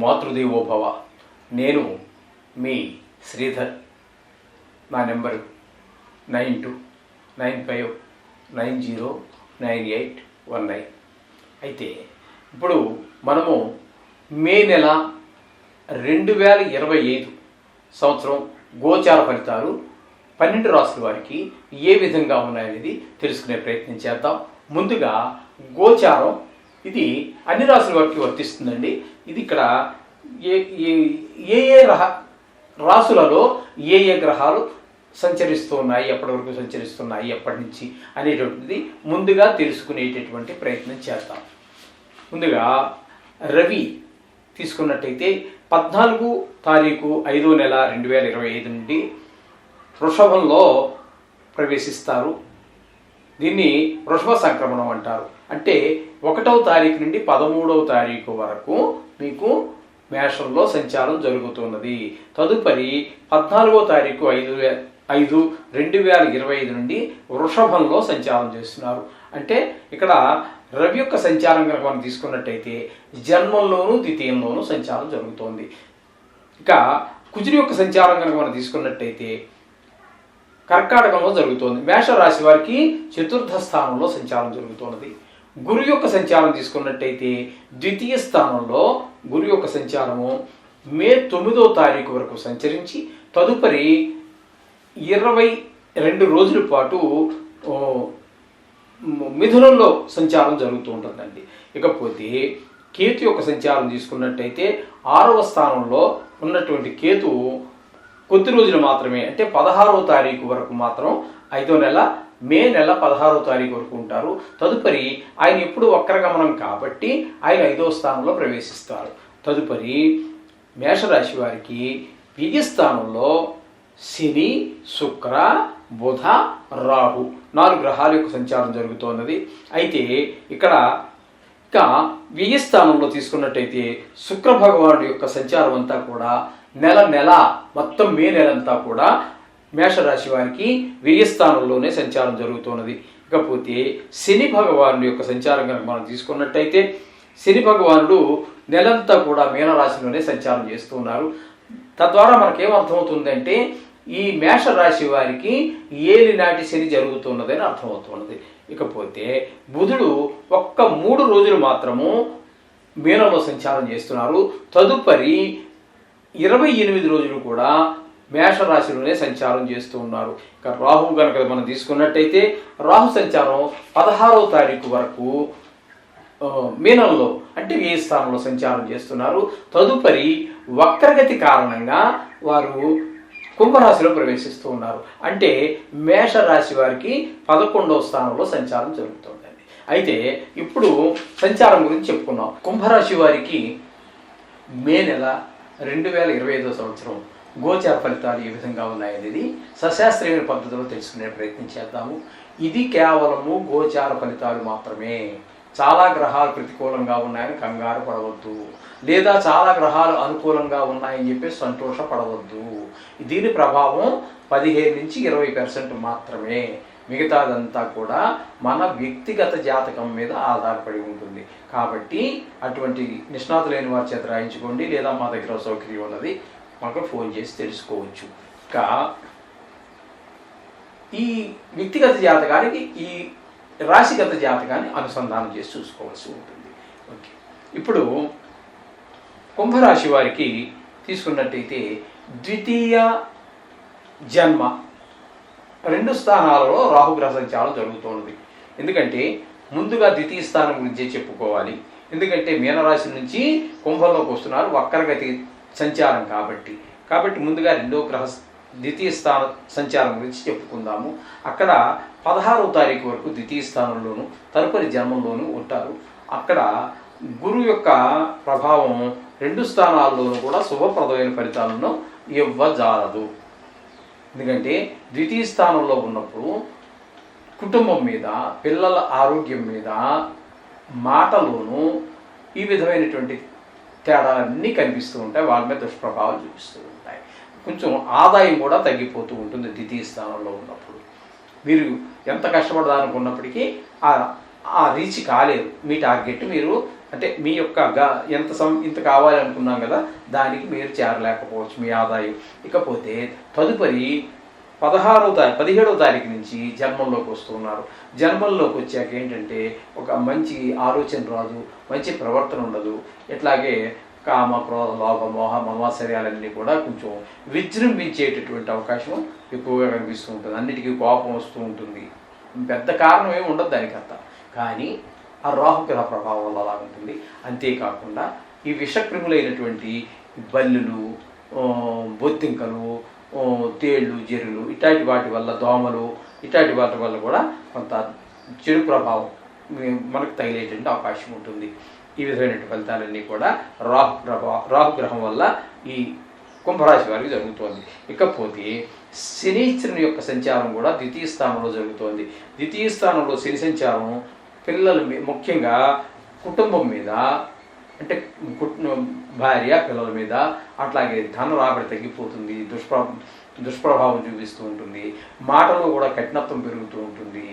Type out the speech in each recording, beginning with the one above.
మాతృదేవోభవ. నేను మీ శ్రీధర్. నా నెంబరు 9295909819. అయితే ఇప్పుడు మనము మే నెల 2025 సంవత్సరం గోచార ఫలితాలు 12 రాసుల వారికి ఏ విధంగా ఉన్నాయనేది తెలుసుకునే ప్రయత్నం చేద్దాం. ముందుగా గోచారం ఇది అన్ని రాసుల వారికి వర్తిస్తుందండి. ఇది ఇక్కడ ఏ రాసులలో ఏ గ్రహాలు సంచరిస్తూ ఉన్నాయి, ఎప్పటి వరకు సంచరిస్తున్నాయి, ఎప్పటి నుంచి అనేటువంటిది ముందుగా తెలుసుకునేటటువంటి ప్రయత్నం చేద్దాం. ముందుగా రవి తీసుకున్నట్టయితే 14 తారీఖు 5వ నెల 2025 నుండి వృషభంలో ప్రవేశిస్తారు. దీన్ని వృషభ సంక్రమణం అంటారు. అంటే 1వ తారీఖు నుండి 13వ తారీఖు వరకు మీకు మేషంలో సంచారం జరుగుతున్నది. తదుపరి 14వ తారీఖు 5/5/2025 నుండి వృషభంలో సంచారం చేస్తున్నారు. అంటే ఇక్కడ రవి యొక్క సంచారం కనుక మనం తీసుకున్నట్టయితే జన్మంలోనూ ద్వితీయంలోనూ సంచారం జరుగుతోంది. ఇక కుజుని యొక్క సంచారం కనుక మనం తీసుకున్నట్టయితే కర్కాటకంలో జరుగుతోంది. మేషరాశి వారికి 4వ స్థానంలో సంచారం జరుగుతున్నది. గురు యొక్క సంచారం తీసుకున్నట్టయితే ద్వితీయ స్థానంలో గురు యొక్క సంచారము మే 9వ తారీఖు వరకు సంచరించి తదుపరి 22 రోజుల పాటు మిథునంలో సంచారం జరుగుతూ ఉంటుందండి. ఇకపోతే కేతు యొక్క సంచారం తీసుకున్నట్టయితే 6వ స్థానంలో ఉన్నటువంటి కేతు కొద్ది రోజులు మాత్రమే, అంటే 16వ తారీఖు వరకు మాత్రం 5వ నెల మే నెల 16వ తారీఖు వరకు ఉంటారు. తదుపరి ఆయన ఎప్పుడు వక్రగమనం కాబట్టి ఆయన 5వ స్థానంలో ప్రవేశిస్తారు. తదుపరి మేషరాశి వారికి వ్యయస్థానంలో శని, శుక్ర, బుధ, రాహు 4 గ్రహాల యొక్క సంచారం జరుగుతున్నది. అయితే ఇక్కడ వ్యయస్థానంలో తీసుకున్నట్టయితే శుక్ర భగవానుడి యొక్క సంచారం అంతా కూడా నెల మొత్తం మే నెలంతా కూడా మేషరాశి వారికి వ్యయస్థానంలోనే సంచారం జరుగుతున్నది. ఇకపోతే శని భగవానుడి యొక్క సంచారం కనుక మనం తీసుకున్నట్టయితే శని భగవానుడు నెలంతా కూడా మీనరాశిలోనే సంచారం చేస్తూ ఉన్నారు. తద్వారా మనకేమర్థమవుతుందంటే ఈ మేషరాశి వారికి ఏలినాటి శని జరుగుతున్నదని అర్థమవుతున్నది. ఇకపోతే బుధుడు ఒక్క 3 రోజులు మాత్రము మీనంలో సంచారం చేస్తున్నారు. తదుపరి 28 రోజులు కూడా మేషరాశిలోనే సంచారం చేస్తూ ఉన్నారు. ఇక రాహు కనుక మనం తీసుకున్నట్టయితే రాహు సంచారం 16వ తారీఖు వరకు మీనంలో అంటే వ్యయ స్థానంలో సంచారం చేస్తున్నారు. తదుపరి వక్రగతి కారణంగా వారు కుంభరాశిలో ప్రవేశిస్తూ ఉన్నారు. అంటే మేషరాశి వారికి 11వ స్థానంలో సంచారం జరుగుతుందండి. అయితే ఇప్పుడు సంచారం గురించి చెప్పుకున్నాం. కుంభరాశి వారికి మే నెల 2025 సంవత్సరం గోచార ఫలితాలు ఏ విధంగా ఉన్నాయనేది సశాస్త్రీయమైన పద్ధతిలో తెలుసుకునే ప్రయత్నం చేద్దాము. ఇది కేవలము గోచార ఫలితాలు మాత్రమే. చాలా గ్రహాలు ప్రతికూలంగా ఉన్నాయని కంగారు పడవద్దు, లేదా చాలా గ్రహాలు అనుకూలంగా ఉన్నాయని చెప్పి సంతోషపడవద్దు. దీని ప్రభావం 15 నుంచి 20% మాత్రమే. మిగతాదంతా కూడా మన వ్యక్తిగత జాతకం మీద ఆధారపడి ఉంటుంది. కాబట్టి అటువంటి నిష్ణాతులైన వారి చేత రాయించుకోండి, లేదా మా దగ్గర సౌకర్యం ఉన్నది మాకు ఫోన్ చేసి తెలుసుకోవచ్చు. ఇంకా ఈ వ్యక్తిగత జాతకానికి ఈ రాశిగత జాతకాన్ని అనుసంధానం చేసి చూసుకోవాల్సి ఉంటుంది. ఓకే, ఇప్పుడు కుంభరాశి వారికి తీసుకున్నట్టయితే ద్వితీయ జన్మ 2 స్థానాలలో రాహుగ్రహ సంచారం జరుగుతున్నది. ఎందుకంటే ముందుగా ద్వితీయ స్థానం గురించే చెప్పుకోవాలి. ఎందుకంటే మీనరాశి నుంచి కుంభంలోకి వస్తున్నారు, వక్రగతి సంచారం కాబట్టి ముందుగా 2వ గ్రహ ద్వితీయ స్థాన సంచారం గురించి చెప్పుకుందాము. అక్కడ 16వ తారీఖు వరకు ద్వితీయ స్థానంలోను తదుపరి జన్మంలోనూ ఉంటారు. అక్కడ గురువు యొక్క ప్రభావం 2 స్థానాల్లోనూ కూడా శుభప్రదమైన ఫలితాలను ఇవ్వజాలదు. ఎందుకంటే ద్వితీయ స్థానంలో ఉన్నప్పుడు కుటుంబం మీద, పిల్లల ఆరోగ్యం మీద, మాటలోనూ ఈ విధమైనటువంటి తేడాలన్నీ కనిపిస్తూ ఉంటాయి. వాళ్ళ మీద దుష్ప్రభావాలు చూపిస్తూ ఉంటాయి. కొంచెం ఆదాయం కూడా తగ్గిపోతూ ఉంటుంది ద్వితీయ స్థానంలో ఉన్నప్పుడు. మీరు ఎంత కష్టపడదానుకున్నప్పటికీ ఆ రీచ్ కాలేరు. మీ టార్గెట్ మీరు అంటే మీ యొక్క ఇంత కావాలి అనుకున్నాం కదా, దానికి మీరు చేరలేకపోవచ్చు మీ ఆదాయం. ఇకపోతే తదుపరి 17వ తారీఖు నుంచి జన్మంలోకి వస్తున్నారు. జన్మంలోకి వచ్చాక ఏంటంటే ఒక మంచి ఆలోచన రాదు, మంచి ప్రవర్తన ఉండదు. ఇట్లాగే కామ, క్రోధ, లోభ, మోహ, మమాశ్చర్యాలన్నీ కూడా కొంచెం విజృంభించేటటువంటి అవకాశం ఎక్కువగా కనిపిస్తూ ఉంటుంది. అన్నిటికీ కోపం వస్తూ ఉంటుంది. పెద్ద కారణం ఏమి ఉండదు దానికి అంత, కానీ ఆ రాహుగ్రహ ప్రభావం వల్ల అలా ఉంటుంది. అంతేకాకుండా ఈ విషక్రిములైనటువంటి బల్లులు, బొత్తింకలు, తేళ్ళు, జెర్రులు ఇట్లాంటి వాటి వల్ల, దోమలు ఇట్లాంటి వాటి వల్ల కూడా కొంత చెడు ప్రభావం మనకు తగిలేటువంటి అవకాశం ఉంటుంది. ఈ విధమైనటువంటి ఫలితాలన్నీ కూడా రాహుగ్రహం వల్ల ఈ కుంభరాశి వారికి జరుగుతోంది. ఇకపోతే శనీశ్వరుని యొక్క సంచారం కూడా ద్వితీయ స్థానంలో జరుగుతోంది. ద్వితీయ స్థానంలో శని సంచారం పిల్లల ముఖ్యంగా కుటుంబం మీద, అంటే భార్య పిల్లల మీద, అట్లాగే ధన రాబడి తగ్గిపోతుంది, దుష్ప్రభావం చూపిస్తూ ఉంటుంది. మాటలో కూడా కఠినత్వం పెరుగుతూ ఉంటుంది.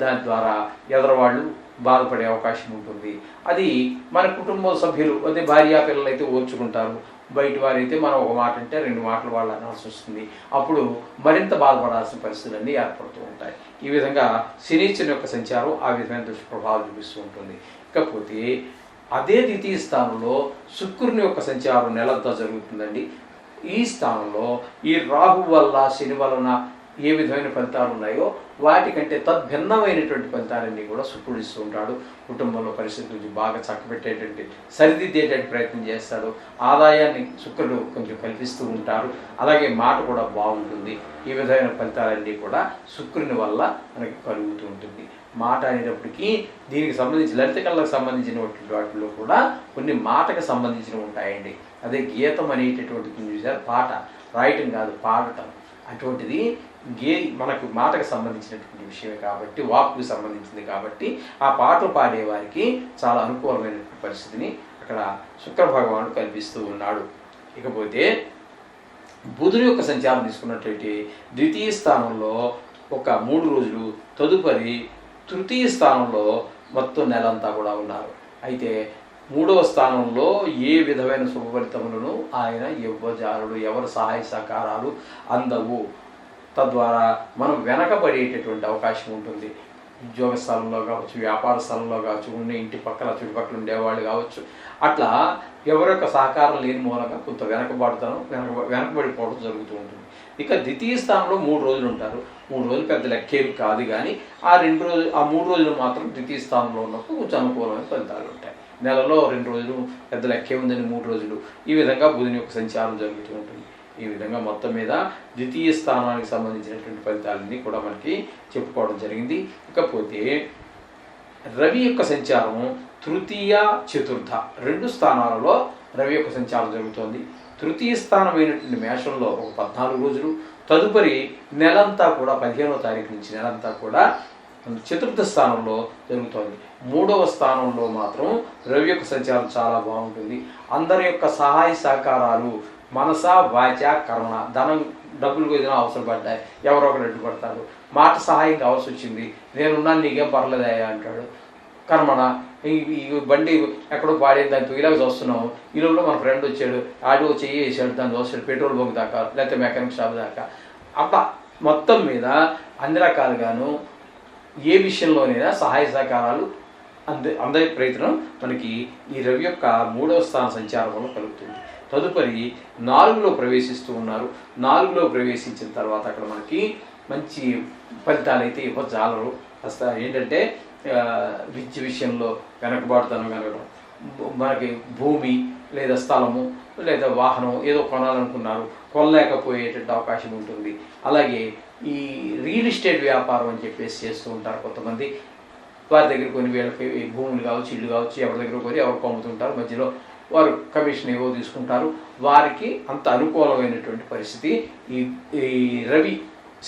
దాని ద్వారా ఎదరవాళ్ళు బాధపడే అవకాశం ఉంటుంది. అది మన కుటుంబ సభ్యులు, అదే భార్య పిల్లలు అయితే ఓర్చుకుంటారు. బయట వారైతే మనం ఒక మాట అంటే 2 మాటలు వాళ్ళు అనాల్సి వస్తుంది. అప్పుడు మరింత బాధపడాల్సిన పరిస్థితులన్నీ ఏర్పడుతూ ఉంటాయి. ఈ విధంగా శనీశ్వరుని యొక్క సంచారం ఆ విధమైన దుష్ప్రభావం చూపిస్తూ ఉంటుంది. ఇకపోతే అదే ద్వితీయ స్థానంలో శుక్రుని యొక్క సంచారం నెలంతా జరుగుతుందండి. ఈ స్థానంలో ఈ రాహు వల్ల, శని వలన ఏ విధమైన ఫలితాలు ఉన్నాయో వాటికంటే తద్భిన్నమైనటువంటి ఫలితాలన్నీ కూడా శుక్రుడు ఇస్తూ ఉంటాడు. కుటుంబంలో పరిస్థితులు బాగా చక్కబెట్టేటువంటి, సరిదిద్దేటువంటి ప్రయత్నం చేస్తాడు. ఆదాయాన్ని శుక్రుడు కొంచెం కల్పిస్తూ ఉంటారు. అలాగే మాట కూడా బాగుంటుంది. ఈ విధమైన ఫలితాలన్నీ కూడా శుక్రుని వల్ల మనకి కలుగుతూ ఉంటుంది. మాట అనేటప్పటికీ దీనికి సంబంధించి లలిత కళలకు సంబంధించినటువంటి వాటిలో కూడా కొన్ని మాటకు సంబంధించినవి ఉంటాయండి. అదే గీతం అనేటటువంటి చూసారు, పాట రాయటం కాదు, పాడటం. అటువంటిది మనకు మాటకు సంబంధించినటువంటి విషయమే కాబట్టి, వాక్కు సంబంధించింది కాబట్టి ఆ పాటలు పాడేవారికి చాలా అనుకూలమైనటువంటి పరిస్థితిని అక్కడ శుక్ర భగవానుడు కల్పిస్తూ ఉన్నాడు. ఇకపోతే బుధుని యొక్క సంచారం తీసుకున్నట్లయితే ద్వితీయ స్థానంలో ఒక 3 రోజులు, తదుపరి తృతీయ స్థానంలో మొత్తం నెలంతా కూడా ఉన్నారు. అయితే 3వ స్థానంలో ఏ విధమైన శుభ ఫలితములను ఆయన ఇవ్వజారుడు. ఎవరు సహాయ సహకారాలు అందవు. తద్వారా మనం వెనకబడేటటువంటి అవకాశం ఉంటుంది. ఉద్యోగ స్థలంలో కావచ్చు, వ్యాపార స్థలంలో కావచ్చు, ఉన్న ఇంటి పక్కల చుట్టుపక్కల ఉండేవాళ్ళు కావచ్చు, అట్లా ఎవరి యొక్క సహకారం లేని మూలంగా కొంత వెనకబడిపోవడం జరుగుతూ ఉంటుంది. ఇక ద్వితీయ స్థానంలో 3 రోజులు ఉంటారు. 3 రోజులు పెద్ద లెక్కేవి కాదు, కానీ ఆ 3 రోజులు మాత్రం ద్వితీయ స్థానంలో ఉన్నప్పుడు కొంచెం అనుకూలమైన ఫలితాలు ఉంటాయి. నెలలో 2 రోజులు పెద్ద లెక్కే ఉందని 3 రోజులు, ఈ విధంగా బుధుని యొక్క సంచారం జరుగుతూ ఉంటుంది. ఈ విధంగా మొత్తం మీద ద్వితీయ స్థానానికి సంబంధించినటువంటి ఫలితాలన్నీ కూడా మనకి చెప్పుకోవడం జరిగింది. ఇకపోతే రవి యొక్క సంచారం తృతీయ, చతుర్థ 2 స్థానాలలో రవి యొక్క సంచారం జరుగుతోంది. తృతీయ స్థానమైనటువంటి మేషంలో ఒక 14 రోజులు, తదుపరి నెలంతా కూడా 15వ తారీఖు నుంచి నెలంతా కూడా చతుర్థ స్థానంలో జరుగుతోంది. 3వ స్థానంలో మాత్రం రవి యొక్క సంచారం చాలా బాగుంటుంది. అందరి యొక్క సహాయ సహకారాలు, మనస, వాచ, కర్మ, ధనం, డబ్బులు ఏదైనా అవసరపడ్డాయి, ఎవరో ఒకరు అడ్డుపడతారు. మాట సహాయం కావాల్సి వచ్చింది, నేనున్నాను నీకేం పర్లేదయ్యా అంటాడు. కర్మణ, ఈ బండి ఎక్కడో పాడేది, దాన్ని ఇలాగ చూస్తున్నాము, ఈ లోపల మన ఫ్రెండ్ వచ్చాడు, ఆటో చెయ్యి వేసాడు, దాన్ని చూస్తాడు, పెట్రోల్ బంక్ దాకా లేకపోతే మెకానిక్ షాప్ దాకా. అట్లా మొత్తం మీద అన్ని రకాలుగాను ఏ విషయంలోనైనా సహాయ సహకారాలు అందరి ప్రయత్నం మనకి ఈ రవి యొక్క 3వ స్థాన సంచారం వల్ల కలుగుతుంది. తదుపరి 4లో ప్రవేశిస్తూ ఉన్నారు. 4లో ప్రవేశించిన తర్వాత అక్కడ మనకి మంచి ఫలితాలు అయితే ఇవ్వజాలరు. అసలు ఏంటంటే విద్య విషయంలో వెనకబాటుతనం కలగడం, మనకి భూమి లేదా స్థలము లేదా వాహనం ఏదో కొనాలనుకున్నారు, కొనలేకపోయేటువంటి అవకాశం ఉంటుంది. అలాగే ఈ రియల్ ఎస్టేట్ వ్యాపారం అని చెప్పేసి చేస్తూ ఉంటారు కొంతమంది. వారి దగ్గర కొని వీళ్ళకి భూములు కావచ్చు, ఇల్లు కావచ్చు, ఎవరి దగ్గర కొని ఎవరు అమ్ముతుంటారు, మధ్యలో వారు కమిషన్ ఏవో తీసుకుంటారు. వారికి అంత అనుకూలమైనటువంటి పరిస్థితి ఈ రవి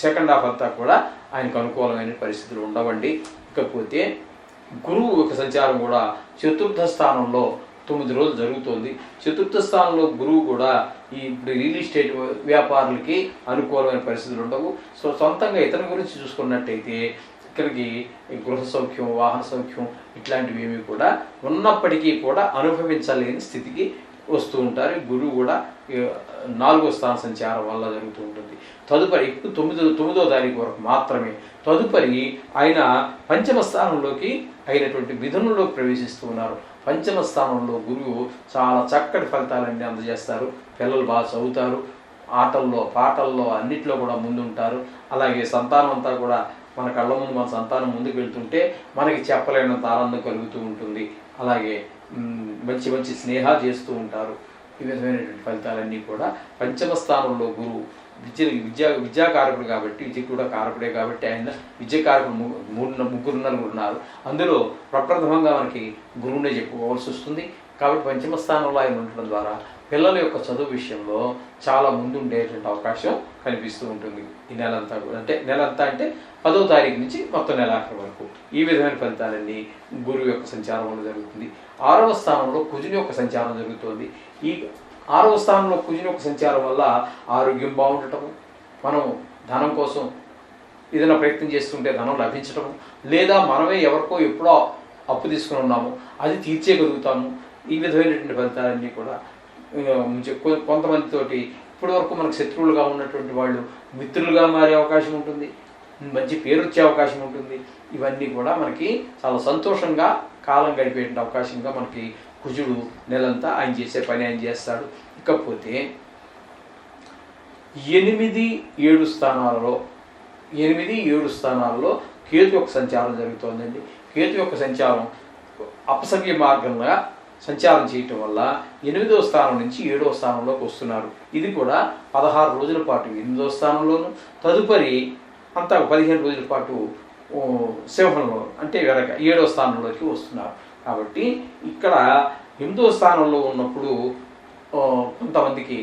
సెకండ్ హాఫ్ అంతా కూడా ఆయనకు అనుకూలమైన పరిస్థితులు ఉండవండి. ఇకపోతే గురువు యొక్క సంచారం కూడా చతుర్థ స్థానంలో 9 రోజులు జరుగుతోంది. చతుర్థ స్థానంలో గురువు కూడా ఈ రియల్ ఎస్టేట్ వ్యాపారులకి అనుకూలమైన పరిస్థితులు ఉండవు. సో సొంతంగా ఇతని గురించి చూసుకున్నట్టయితే ఇక్కడికి గృహ సౌఖ్యం, వాహన సౌఖ్యం ఇట్లాంటివి ఏమి కూడా ఉన్నప్పటికీ కూడా అనుభవించలేని స్థితికి వస్తూ ఉంటారు. గురువు కూడా 4వ స్థాన సంచారం వల్ల జరుగుతూ ఉంటుంది. తదుపరి 9వ తారీఖు వరకు మాత్రమే. తదుపరి ఆయన పంచమ స్థానంలోకి అయినటువంటి మిథునంలోకి ప్రవేశిస్తూ ఉన్నారు. పంచమ స్థానంలో గురువు చాలా చక్కటి ఫలితాలన్నీ అందజేస్తారు. పిల్లలు బాగా చదువుతారు, ఆటల్లో పాటల్లో అన్నిట్లో కూడా ముందుంటారు. అలాగే సంతానం అంతా కూడా మన కళ్ళ ముందు మన సంతానం ముందుకు వెళ్తుంటే మనకి చెప్పలేనంత ఆనందం కలుగుతూ ఉంటుంది. అలాగే మంచి మంచి స్నేహాలు చేస్తూ ఉంటారు. ఈ విధమైనటువంటి ఫలితాలన్నీ కూడా పంచమ స్థానంలో గురువు విద్యాకారకుడు కాబట్టి, విద్య కూడా కారకుడే కాబట్టి ఆయన విద్యాకారకుడు ముగ్గురు ఉన్నారు. అందులో ప్రప్రథమంగా మనకి గురువునే చెప్పుకోవాల్సి వస్తుంది. కాబట్టి పంచమ స్థానంలో ఆయన ఉండటం ద్వారా పిల్లల యొక్క చదువు విషయంలో చాలా ముందు ఉండేటువంటి అవకాశం కనిపిస్తూ ఉంటుంది. ఈ నెలంతా కూడా నెలంతా అంటే 10వ తారీఖు నుంచి మొత్తం నెలాఖరు వరకు ఈ విధమైన ఫలితాలన్నీ గురువు యొక్క సంచారం వల్ల జరుగుతుంది. 6వ స్థానంలో కుజుని యొక్క సంచారం జరుగుతుంది. ఈ 6వ స్థానంలో కుజుని యొక్క సంచారం వల్ల ఆరోగ్యం బాగుండటము, మనం ధనం కోసం ఏదైనా ప్రయత్నం చేస్తుంటే ధనం లభించటము, లేదా మనమే ఎవరికో ఎప్పుడో అప్పు తీసుకుని ఉన్నాము అది తీర్చేయగలుగుతాము. ఈ విధమైనటువంటి ఫలితాలన్నీ కూడా కొంతమందితోటి ఇప్పటి వరకు మనకు శత్రువులుగా ఉన్నటువంటి వాళ్ళు మిత్రులుగా మారే అవకాశం ఉంటుంది. మంచి పేరు వచ్చే అవకాశం ఉంటుంది. ఇవన్నీ కూడా మనకి చాలా సంతోషంగా కాలం గడిపేటువంటి అవకాశంగా మనకి కుజుడు నెలంతా ఆయన చేసే పని ఆయన చేస్తాడు. ఇకపోతే 8, 7 స్థానాలలో కేతు యొక్క సంచారం జరుగుతోందండి. కేతు యొక్క సంచారం అపసవ్య మార్గంగా సంచారం చేయటం వల్ల 8వ స్థానం నుంచి 7వ స్థానంలోకి వస్తున్నారు. ఇది కూడా 16 రోజుల పాటు 8వ స్థానంలోను, తదుపరి అంతా 15 రోజుల పాటు సింహంలో అంటే 7వ స్థానంలోకి వస్తున్నారు. కాబట్టి ఇక్కడ 8వ స్థానంలో ఉన్నప్పుడు కొంతమందికి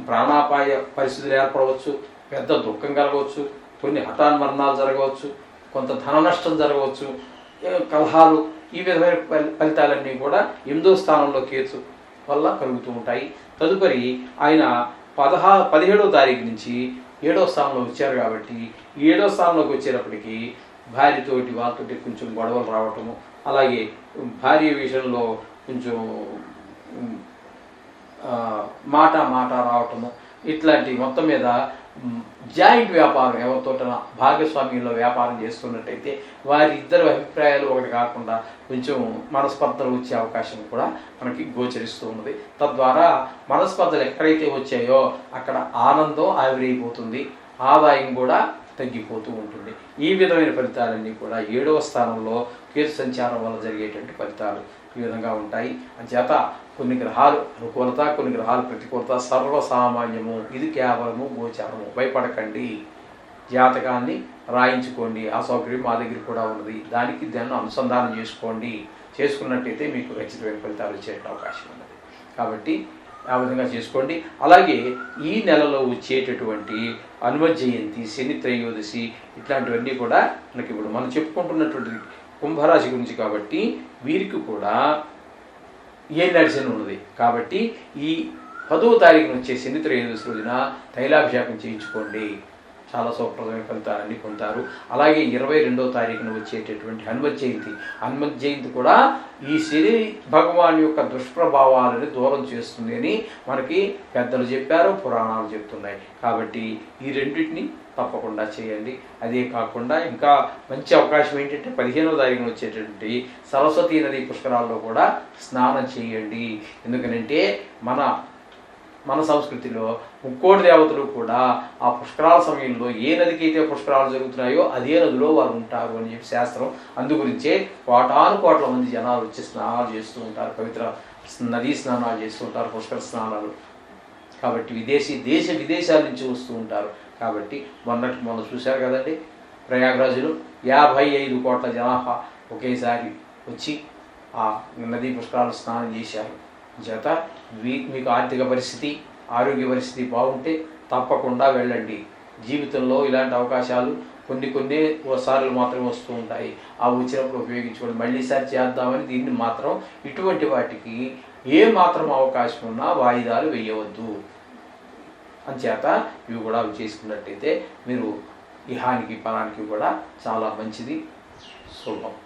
ప్రాణాపాయ పరిస్థితులు ఏర్పడవచ్చు, పెద్ద దుఃఖం కలగవచ్చు, కొన్ని హఠాన్మరణాలు జరగవచ్చు, కొంత ధన నష్టం జరగవచ్చు, కలహాలు, ఈ విధమైన ఫలితాలన్నీ కూడా 8వ స్థానంలో కేతు వల్ల కలుగుతూ ఉంటాయి. తదుపరి ఆయన 17వ తారీఖు నుంచి 7వ స్థానంలో వచ్చారు కాబట్టి 7వ స్థానంలోకి వచ్చేటప్పటికి భార్యతోటి వాళ్ళతోటి కొంచెం గొడవలు రావటము, అలాగే భార్య విషయంలో కొంచెం మాట రావటము, ఇట్లాంటి మొత్తం మీద జాయింట్ వ్యాపారం ఎవరితో భాగస్వామ్యంలో వ్యాపారం చేస్తున్నట్టయితే వారి ఇద్దరు అభిప్రాయాలు ఒకటి కాకుండా కొంచెం మనస్పర్ధలు వచ్చే అవకాశం కూడా మనకి గోచరిస్తూ ఉన్నది. తద్వారా మనస్పర్ధలు ఎక్కడైతే వచ్చాయో అక్కడ ఆనందం ఆవిరైపోతుంది, ఆదాయం కూడా తగ్గిపోతూ ఉంటుంది. ఈ విధమైన ఫలితాలన్నీ కూడా 7వ స్థానంలో కేతు సంచారం వల్ల జరిగేటువంటి ఫలితాలు ఈ విధంగా ఉంటాయి. అంచేత కొన్ని గ్రహాలు అనుకూలత, కొన్ని గ్రహాలు ప్రతికూలత సర్వసామాన్యము. ఇది కేవలము గోచారము. భయపడకండి, జాతకాన్ని రాయించుకోండి, ఆ సౌకర్యం మా దగ్గర కూడా ఉన్నది. దానికి దాన్ని అనుసంధానం చేసుకున్నట్టయితే మీకు ఖచ్చితమైన ఫలితాలు వచ్చే అవకాశం ఉన్నది. కాబట్టి ఆ విధంగా చేసుకోండి. అలాగే ఈ నెలలో వచ్చేటటువంటి హనుమ జయంతి, శని త్రయోదశి ఇట్లాంటివన్నీ కూడా మనకి ఇప్పుడు మనం చెప్పుకుంటున్నటువంటి కుంభరాశి గురించి కాబట్టి వీరికి కూడా ఏళ్ళ శని ఉన్నది. కాబట్టి ఈ 10వ తారీఖున వచ్చే శని త్రయోదశి రోజున తైలాభిషేకం చేయించుకోండి, చాలా సౌప్రదమైన ఫలితాలన్నీ పొందుతారు. అలాగే 22వ తారీఖున వచ్చేటటువంటి హనుమత్ జయంతి కూడా ఈ శని భగవాన్ యొక్క దుష్ప్రభావాలని దూరం చేస్తుంది అని మనకి పెద్దలు చెప్పారు, పురాణాలు చెప్తున్నాయి. కాబట్టి ఈ రెండింటిని తప్పకుండా చేయండి. అదే కాకుండా ఇంకా మంచి అవకాశం ఏంటంటే 15వ తారీఖున వచ్చేటటువంటి సరస్వతీ నది పుష్కరాల్లో కూడా స్నానం చేయండి. ఎందుకనంటే మన సంస్కృతిలో ముక్కోటి దేవతలు కూడా ఆ పుష్కరాల సమయంలో ఏ నదికి అయితే పుష్కరాలు జరుగుతున్నాయో అదే నదిలో వారు ఉంటారు అని చెప్పి శాస్త్రం. అందుగురించే కోటాను మంది జనాలు వచ్చి స్నానాలు చేస్తూ ఉంటారు, పవిత్ర నదీ స్నానాలు చేస్తూ ఉంటారు, పుష్కర స్నానాలు. కాబట్టి దేశ విదేశాల నుంచి వస్తూ ఉంటారు. కాబట్టి మొన్న చూశారు కదండి, ప్రయాగ్రాజులో 55 కోట్ల జనాభా ఒకేసారి వచ్చి ఆ నదీ పుష్కరాలు స్నానం చేశారు. చేత మీకు ఆర్థిక పరిస్థితి, ఆరోగ్య పరిస్థితి బాగుంటే తప్పకుండా వెళ్ళండి. జీవితంలో ఇలాంటి అవకాశాలు కొన్ని సార్లు మాత్రమే వస్తూ ఉంటాయి. ఆ వచ్చినప్పుడు ఉపయోగించుకోండి. మళ్ళీసారి చేద్దామని దీన్ని మాత్రం ఇటువంటి వాటికి ఏ మాత్రం అవకాశం ఉన్నా వాయిదాలు వేయవద్దు. అంచేత ఇవి కూడా చేసుకున్నట్టయితే మీరు ఇహానికి పరానికి కూడా చాలా మంచిది, శుభం.